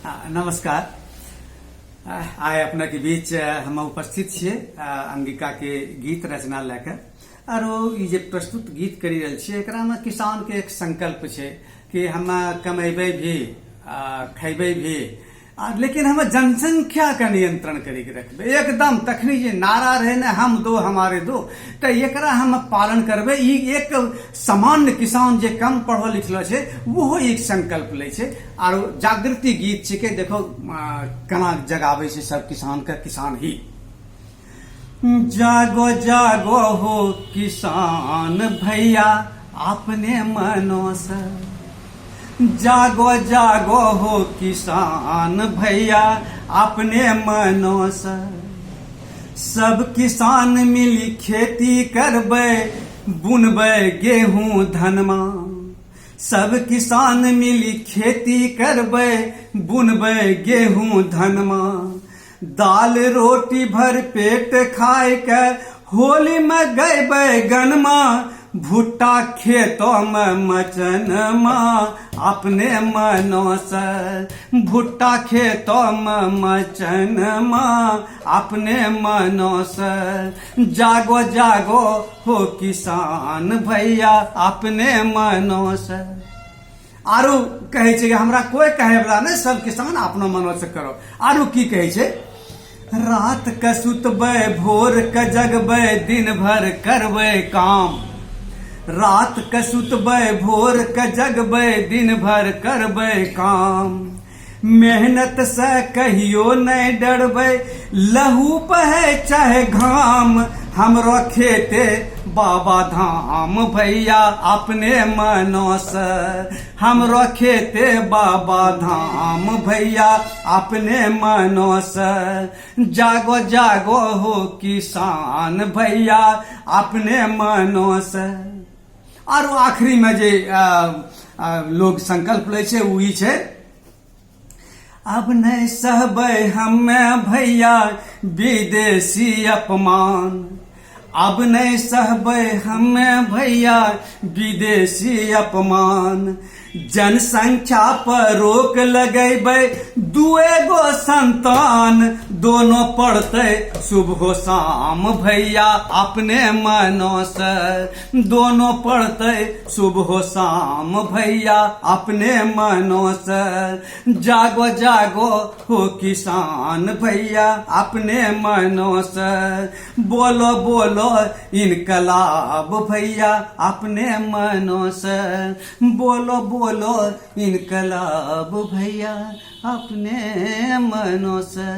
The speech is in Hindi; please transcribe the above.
नमस्कार। आइ अपना के बीच हम उपस्थित छियै अंगिका के गीत रचना लेकर और ये प्रस्तुत गीत करी रहल छियै एकरा में किसान के एक संकल्प छै कि हम कमेबै भी खैबै भी लेकिन हम जनसंख्या का नियंत्रण करी के रखबै एकदम तखनी जे नारा रहे ने हम दो हमारे दो तो एकरा हम पालन करबै। एक सामान्य किसान जे कम पढ़ो लिखलो छै वो एक संकल्प ले छै और जागृति गीत छिके। देखो केना जगाबै छै सब किसान का किसान ही। जागो जागो हो किसान भैया अपने मनों से, जागो जागो हो किसान भैया अपने मनों से। सब किसान मिली खेती करबै बुनबै गेहूं धनमा, सब किसान मिली खेती करबै बुनबै गेहूं धनमा। दाल रोटी भर पेट खाए के होली में गैबै गनमा, भुट्टा खेतों में मचनमा अपने मनों से, भुट्टा खेतों में मचनमा अपने मनों से। जागो जागो हो किसान भैया अपने मनों से। आरो कहे छै हमरा कोई कहे वाला नहीं, सब किसान अपना मनों से करो। आरो की कहे छै, रात के सुतबै भोर के जगबै दिन भर करबै काम, रात के सुतबै भोर के जगबै दिन भर करबै काम। मेहनत से कहियो नहीं डरबै लहू बहे चाहे घाम, हमरो खेते बाबा धाम भैया अपने मनों से, हमरो खेते बाबा धाम भैया अपने मनों से। जागो जागो हो किसान भैया अपने मनों से। और आखिरी में जे लोग संकल्प ले छे वो ई छे, अब नहीं सहबै हमे भैया विदेशी अपमान, अब नहीं सहबै हमे भैया विदेशी अपमान। जनसंख्या पर रोक लगेबै दुएगो संतान, दोनों पढ़ते सुबह शाम भैया अपने मनों से, दोनों पढ़ते सुबह शाम भैया अपने मनों से। जागो जागो हो किसान भैया अपने मनों से, बोलो बोलो इनकलाब भैया अपने मनों से, बोलो बोलो इनकलाब भैया अपने मनों से।